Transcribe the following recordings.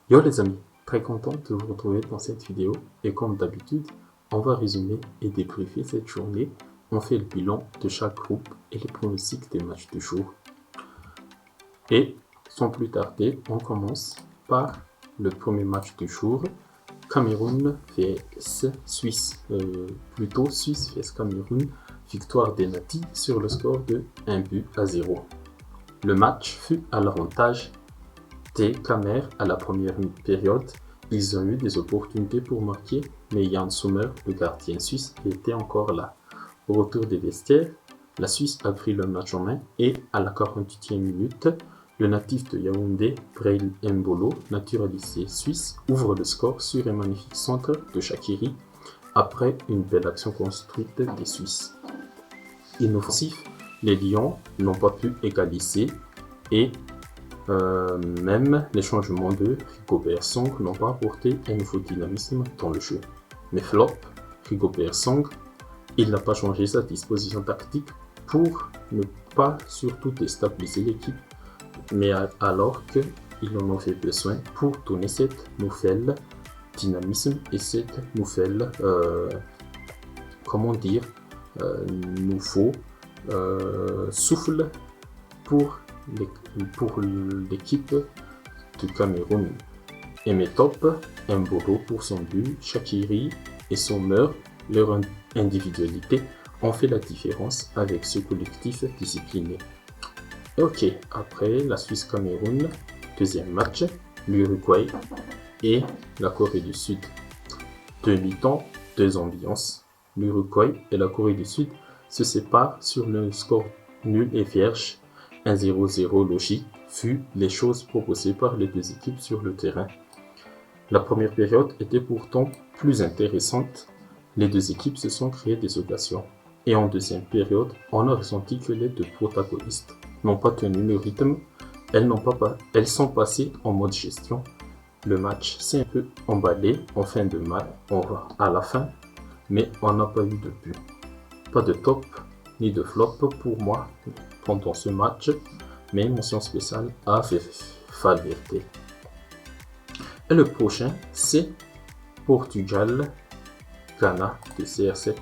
Yo les amis, très content de vous retrouver dans cette vidéo et comme d'habitude, on va résumer et débriefer cette journée. On fait le bilan de chaque groupe et les pronostics des matchs du jour. Et sans plus tarder, on commence par le premier match du jour. Cameroun vs Suisse, Suisse vs Cameroun, victoire des Nati sur le score de 1-0. Le match fut à l'avantage des Camers à la première période. Ils ont eu des opportunités pour marquer, mais Jan Sommer, le gardien suisse, était encore là. Au retour des vestiaires, la Suisse a pris le match en main et à la 48e minute, le natif de Yaoundé, Brahim Mbolo, naturalisé suisse, ouvre le score sur un magnifique centre de Shaqiri après une belle action construite des Suisses. Inoffensifs, les Lions n'ont pas pu égaliser et même les changements de Rigobert Song n'ont pas apporté un nouveau dynamisme dans le jeu. Mais flop, Rigobert Song, il n'a pas changé sa disposition tactique pour ne pas surtout déstabiliser l'équipe, mais alors qu'il en avait besoin pour donner cette nouvelle dynamisme et cette nouvelle, nouveau souffle pour l'équipe du Cameroun. Aimé top, Mbolo pour son but, Shaqiri et Sommer, leur individualité ont fait la différence avec ce collectif discipliné. Ok, après la Suisse-Cameroun, deuxième match, l'Uruguay et la Corée du Sud. Deux mi-temps, deux ambiances. L'Uruguay et la Corée du Sud se séparent sur le score nul et vierge. 1-0 logique fut les choses proposées par les deux équipes sur le terrain. La première période était pourtant plus intéressante. Les deux équipes se sont créées des occasions. Et en deuxième période, on a ressenti que les deux protagonistes n'ont pas tenu le rythme. Elles sont passées en mode gestion. Le match s'est un peu emballé en fin de match, à la fin, mais on n'a pas eu de but. Pas de top ni de flop pour moi pendant ce match, mais mention spéciale à Valverde. Et le prochain, c'est Portugal-Ghana de CR7.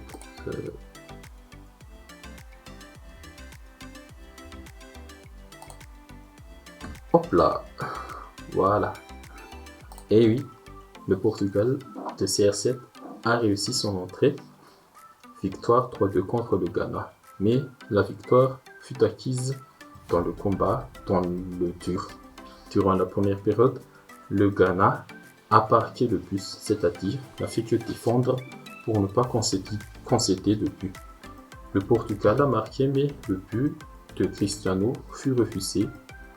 Hop là, voilà. Et oui, le Portugal de CR7 a réussi son entrée. Victoire 3-2 contre le Ghana. Mais la victoire fut acquise dans le combat, dans le dur. Durant la première période, le Ghana a marqué le plus, c'est-à-dire n'a fait que défendre pour ne pas concéder de but. Le Portugal a marqué, mais le but de Cristiano fut refusé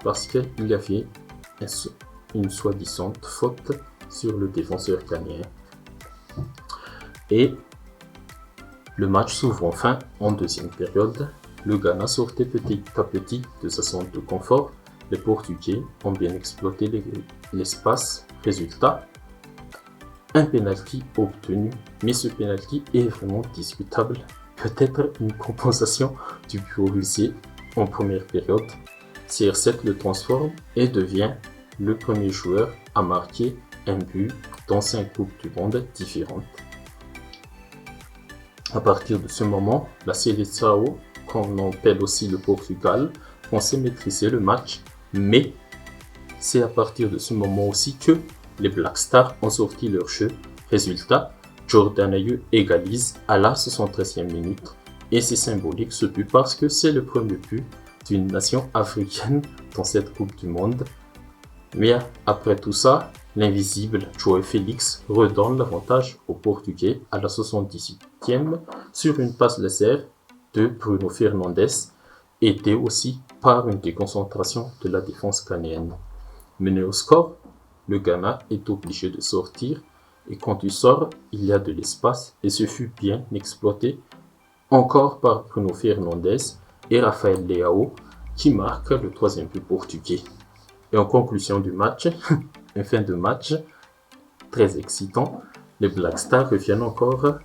parce qu'il y avait une soi-disant faute sur le défenseur ghanéen. Et le match s'ouvre enfin en deuxième période. Le Ghana sortait petit à petit de sa zone de confort. Les Portugais ont bien exploité l'espace. Résultat, un penalty obtenu, mais ce penalty est vraiment discutable. Peut-être une compensation du but rusé en première période. CR7 le transforme et devient le premier joueur à marquer un but dans 5 coupes du monde différentes. À partir de ce moment, la Seleção, qu'on appelle aussi le Portugal, pensait maîtriser le match, mais c'est à partir de ce moment aussi que les Black Stars ont sorti leur jeu. Résultat, Jordan Ayew égalise à la 73e minute. Et c'est symbolique ce but parce que c'est le premier but d'une nation africaine dans cette Coupe du Monde. Mais après tout ça, l'invisible João Félix redonne l'avantage aux Portugais à la 78e sur une passe laser de Bruno Fernandes, aidé aussi par une déconcentration de la défense ghanéenne. Mené au score, le Ghana est obligé de sortir et quand il sort, il y a de l'espace et ce fut bien exploité encore par Bruno Fernandes et Rafael Leao qui marque le troisième but portugais. Et en conclusion du match, une fin de match très excitant, les Black Stars reviennent encore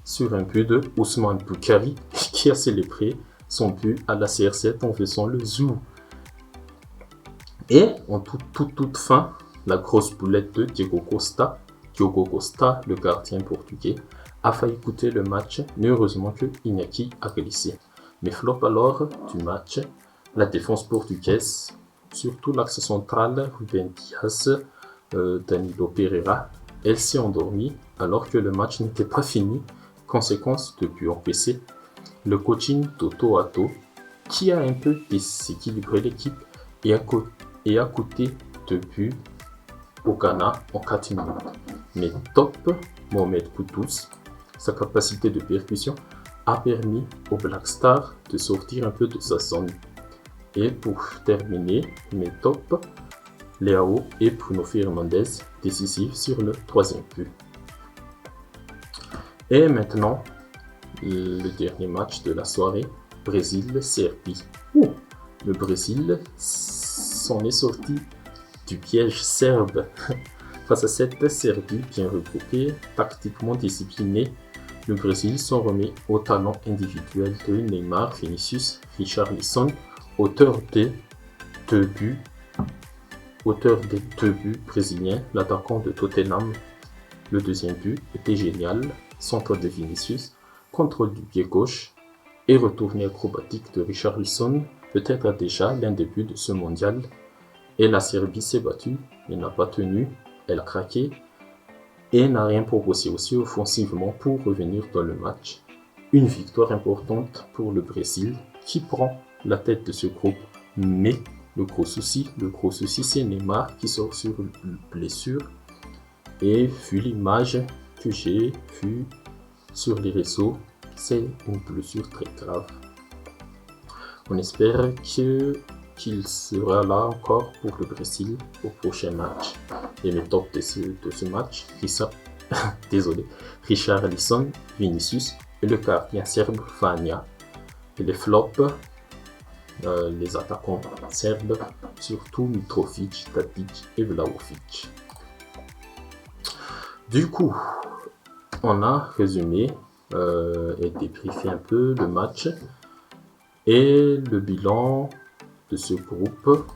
sur un but de Ousmane Boukari qui a célébré son but à la CR7 en faisant le zoo. Et en toute fin, La grosse boulette de Diogo Costa, le gardien portugais, a failli coûter le match, mais heureusement que Iñaki a glissé. Mais flop alors du match, la défense portugaise, surtout l'axe central, Ruben Dias, Danilo Pereira, elle s'est endormie alors que le match n'était pas fini. Conséquence de but encaissé, le coaching Toto Atto, qui a un peu déséquilibré l'équipe et a coûté 2 buts au Ghana en 4 minutes. Mais top, Mohamed Kudus, sa capacité de percussion a permis au Black Star de sortir un peu de sa zone. Et pour terminer, mes top, Leao et Bruno Fernandes décisifs sur le 3e but. Et maintenant, le dernier match de la soirée, Brésil-Serbie. Le Brésil s'en est sorti du piège serbe. Face à cette Serbie bien regroupée, tactiquement disciplinée, le Brésil s'en remet au talent individuel de Neymar, Vinicius, Richarlison, auteur des 2 buts brésiliens, l'attaquant de Tottenham. Le 2e but était génial, centre de Vinicius, contrôle du pied gauche et retourné acrobatique de Richarlison, peut-être déjà l'un des buts de ce mondial. Et la Serbie s'est battue, elle n'a pas tenu, elle a craqué et n'a rien proposé aussi offensivement pour revenir dans le match. Une victoire importante pour le Brésil qui prend la tête de ce groupe, mais le gros souci c'est Neymar qui sort sur blessure. Et vu l'image que j'ai vue sur les réseaux, c'est une blessure très grave. On espère qu'il sera là encore pour le Brésil au prochain match. Et mes tops de ce match, Richarlison, Vinicius et le gardien serbe Vanja. Et les flops, les attaquants serbes, surtout Mitrovic, Tadic et Vlahovic. Du coup, on a résumé et débriefé un peu le match et le bilan de ce groupe.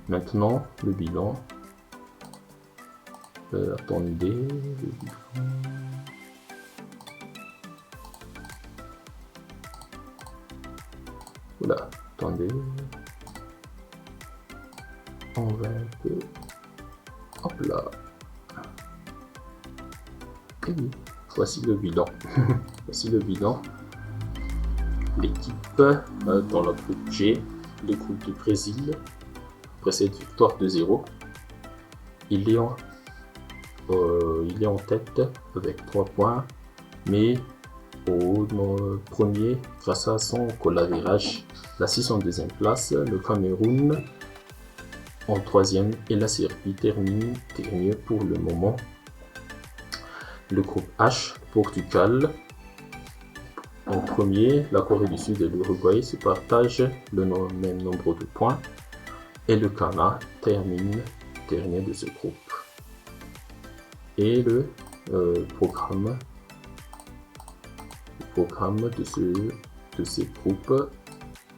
Maintenant, le bilan. Attendez, le bilan. Voilà, attendez. On va un peu. Hop là. Et oui, voici le bilan. Voici le bilan. L'équipe dans le groupe G, le groupe du Brésil, après cette victoire de 0, il est en tête avec 3 points, mais au premier, grâce à son goal average, la 602e place, le Cameroun en 3e et la Serbie termine dernier pour le moment. Le groupe H, Portugal en premier, la Corée du Sud et l'Uruguay se partagent le même nombre de points et le Ghana termine dernier de ce groupe. Et le programme de ces groupes,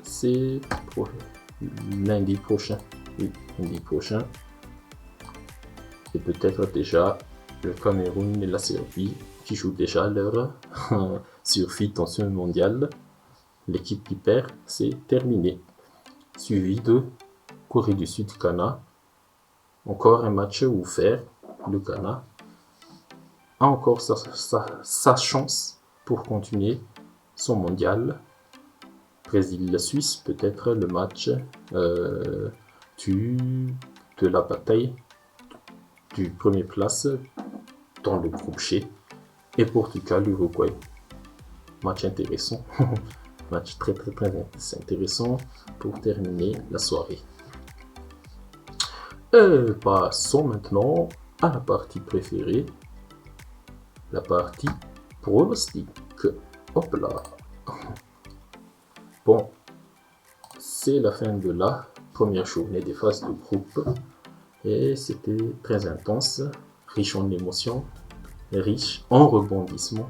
c'est lundi prochain. Oui, lundi prochain. Et peut-être déjà le Cameroun et la Serbie qui jouent déjà leur survie dans ce mondial. L'équipe qui perd, c'est terminé. Suivi de Corée du Sud, Ghana. Encore un match ouvert. Le Ghana a encore sa chance pour continuer son mondial. Brésil-Suisse, peut-être le match de la bataille du premier place dans le groupe G. Et Portugal-Uruguay. Match intéressant. Match très intéressant pour terminer la soirée. Et passons maintenant à la partie préférée. La partie pronostic. Hop là. Bon, c'est la fin de la première journée des phases de groupe. Et c'était très intense, riche en émotions, riche en rebondissements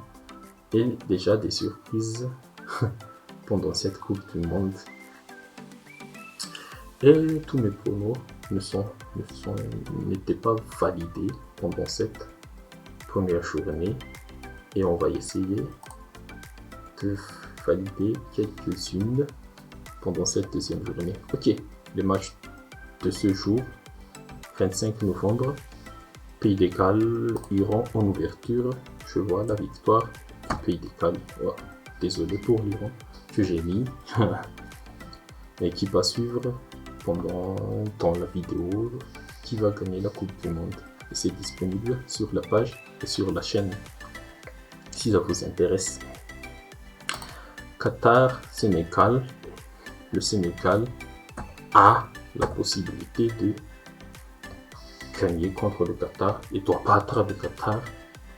et déjà des surprises pendant cette Coupe du Monde. Et tous mes pronos n'étaient pas validés pendant cette première journée et on va essayer de valider quelques-unes pendant cette deuxième journée. Ok, les matchs de ce jour, 25 novembre, Pays de Galles, Iran en ouverture. Je vois la victoire du Pays de Galles. Oh, désolé pour l'Iran que j'ai mis. Mais qui va suivre dans la vidéo qui va gagner la Coupe du Monde. Et c'est disponible sur la page et sur la chaîne si ça vous intéresse. Qatar, Sénégal. Le Sénégal a la possibilité de gagner contre le Qatar et doit battre le Qatar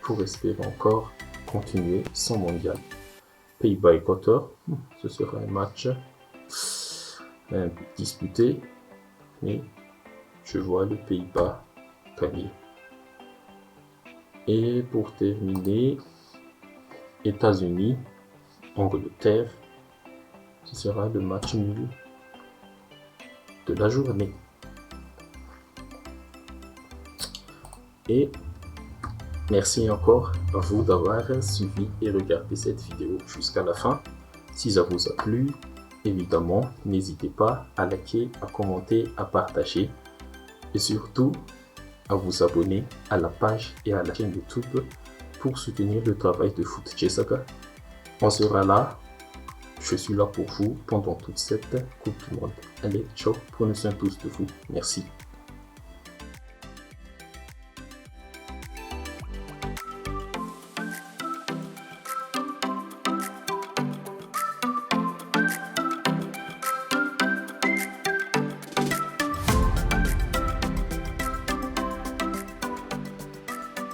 pour espérer encore continuer son mondial. Pays-Bas-Équateur, ce sera un match disputé, mais je vois le Pays-Bas gagner. Et pour terminer, États-Unis, Angleterre, ce sera le match nul de la journée. Et merci encore à vous d'avoir suivi et regardé cette vidéo jusqu'à la fin. Si ça vous a plu, évidemment, n'hésitez pas à liker, à commenter, à partager et surtout à vous abonner à la page et à la chaîne YouTube pour soutenir le travail de Foot Jessaga. On sera là, je suis là pour vous pendant toute cette Coupe du Monde. Allez, ciao, prenez soin tous de vous. Merci.